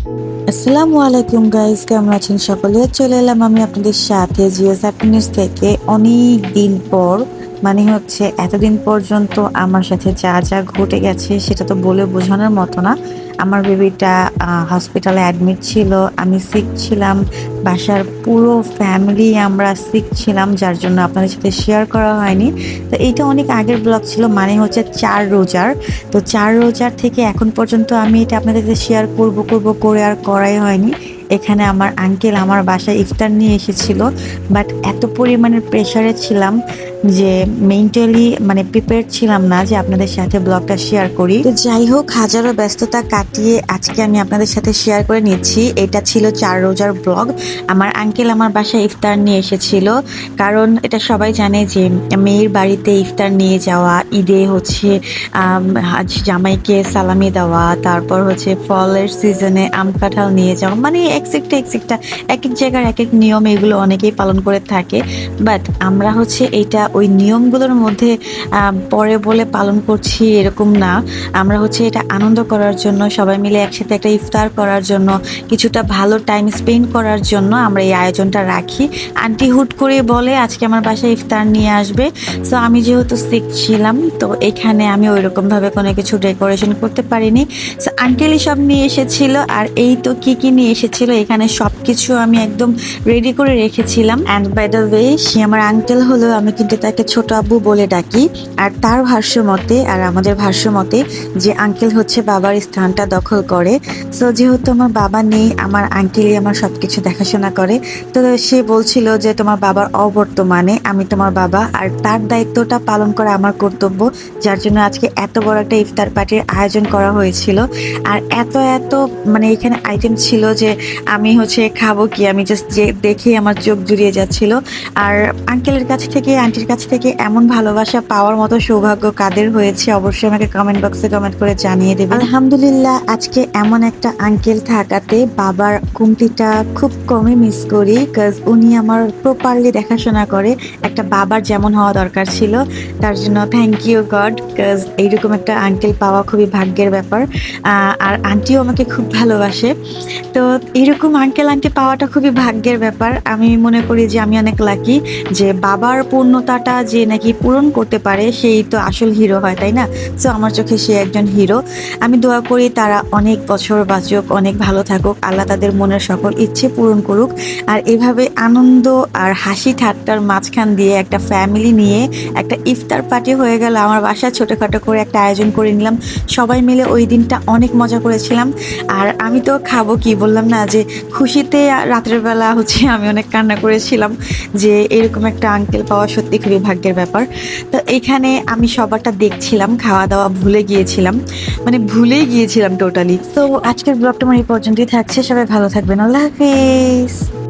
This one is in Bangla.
আসসালামু আলাইকুম গাইস, কেমন আছেন সকলে? চলে এলাম আমি আপনাদের সাথে জিওস হ্যাপিনেস থেকে অনেক দিন পর। মানে হচ্ছে এতদিন পর্যন্ত আমার সাথে যা যা ঘটে গেছে সেটা তো বলে বোঝানোর মতো না। আমার বেবিটা হসপিটালে অ্যাডমিট ছিল, আমি সিক ছিলাম, বাসার পুরো ফ্যামিলি আমরা সিক ছিলাম, যার জন্য আপনাদের সাথে শেয়ার করা হয়নি। তো এইটা অনেক আগের ব্লগ ছিল, মানে হচ্ছে 4 রোজার। তো 4 রোজার থেকে এখন পর্যন্ত আমি এটা আপনাদের সাথে শেয়ার করব করব করে আর করাই হয়নি। এখানে আমার আঙ্কেল আমার বাসায় ইফতার নিয়ে এসেছিল, বাট এত পরিমাণের প্রেশারে ছিলাম যে মেন্টালি মানে প্রিপেয়ার ছিলাম না যে আপনাদের সাথে ব্লগটা শেয়ার করি। তো যাই হোক, হাজারো ব্যস্ততা কাটিয়ে আজকে আমি আপনাদের সাথে শেয়ার করে নিচ্ছি। এটা ছিল 4 রোজার ব্লগ। আমার আঙ্কেল আমার বাসায় ইফতার নিয়ে এসেছিল, কারণ এটা সবাই জানে যে মেয়ের বাড়িতে ইফতার নিয়ে যাওয়া, ঈদে হচ্ছে জামাইকে সালামি দেওয়া, তারপর হচ্ছে ফলের সিজনে আম কাঁঠাল নিয়ে যাওয়া, মানে এক্সেক্টা এক এক জায়গার এক এক নিয়ম, এগুলো অনেকেই পালন করে থাকে। বাট আমরা হচ্ছে এইটা ওই নিয়মগুলোর মধ্যে পরে বলে পালন করছি এরকম না। আমরা হচ্ছে এটা আনন্দ করার জন্য, সবাই মিলে একসাথে একটা ইফতার করার জন্য, কিছুটা ভালো টাইম স্পেন্ড করার জন্য আমরা এই আয়োজনটা রাখি। আন্টি হুট করে বলে আজকে আমার বাসায় ইফতার নিয়ে আসবে। সো আমি যেহেতু সিক ছিলাম, তো এখানে আমি ওইরকম ভাবে কোনো কিছু ডেকোরেশন করতে পারিনি। সো আঙ্কেলই সব নিয়ে এসেছিল, আর এই তো কি কি নিয়ে এসেছিল, এখানে সবকিছু আমি একদম রেডি করে রেখেছিলাম। অ্যান্ড বাই দ্য ওয়ে, সে আমার আঙ্কেল হলো, আমি কিন্তু তাকে ছোট আব্বু বলে ডাকি। আর তার ভাষ্য মতে আর আমাদের ভাষ্য মতে যে আঙ্কেল হচ্ছে বাবার স্থানটা দখল করে। সো যেহেতু আমার বাবা নেই, আমার আঙ্কেলই আমার সবকিছু দেখাশোনা করে। তো সে বলছিল যে তোমার বাবার অবর্তমানে আমি তোমার বাবা, আর তার দায়িত্বটা পালন করা আমার কর্তব্য, যার জন্য আজকে এত বড় একটা ইফতার পার্টির আয়োজন করা হয়েছিল। আর এত এত মানে এখানে আইটেম ছিল যে আমি হচ্ছে খাবো কি, আমি জাস্ট যে দেখেই আমার চোখ জুড়িয়ে যাচ্ছিল। আর আঙ্কেলের কাছ থেকে আন্টির কাছ থেকে এমন ভালোবাসা পাওয়ার মতো সৌভাগ্য কাদের হয়েছে অবশ্যই আমাকে কমেন্ট বক্সে কমেন্ট করে জানিয়ে দেবেন। আলহামদুলিল্লাহ, আজকে এমন একটা আঙ্কেল থাকাতে বাবার কমতিটা খুব কমই মিস করি, বিকজ উনি আমার প্রপারলি দেখাশোনা করে, একটা বাবার যেমন হওয়া দরকার ছিল। তার জন্য থ্যাংক ইউ গড, বিকজ এইরকম একটা আঙ্কেল পাওয়া খুবই ভাগ্যের ব্যাপার। আর আন্টিও আমাকে খুব ভালোবাসে। তো এরকম আঙ্কেল আন্টি পাওয়াটা খুবই ভাগ্যের ব্যাপার। আমি মনে করি যে আমি অনেক লাকি যে বাবার পূর্ণতাটা যে নাকি পূরণ করতে পারে সেই তো আসল হিরো হয়, তাই না? সো আমার চোখে সে একজন হিরো। আমি দোয়া করি তারা অনেক বছর বাঁচুক, অনেক ভালো থাকুক, আল্লাহ তাদের মনের সকল ইচ্ছে পূরণ করুক। আর এভাবে আনন্দ আর হাসি ঠাট্টার মাঝখান দিয়ে একটা ফ্যামিলি নিয়ে একটা ইফতার পার্টি হয়ে গেল আমার বাসায়। ছোটোখাটো করে একটা আয়োজন করে নিলাম, সবাই মিলে ওই দিনটা অনেক মজা করেছিলাম। আর আমি তো খাবো কি, বললাম না যে খুশিতে রাতের বেলা হচ্ছে আমি অনেক কান্না করেছিলাম যে এরকম একটা আঙ্কেল পাওয়া সত্যি খুবই ভাগ্যের ব্যাপার। তো এখানে আমি সবারটা দেখছিলাম, খাওয়া দাওয়া ভুলে গিয়েছিলাম, মানে ভুলেই গিয়েছিলাম টোটালি। তো আজকের ব্লগটা আমার এই পর্যন্তই থাকছে, সবাই ভালো থাকবেন, আল্লাহ হাফেজ।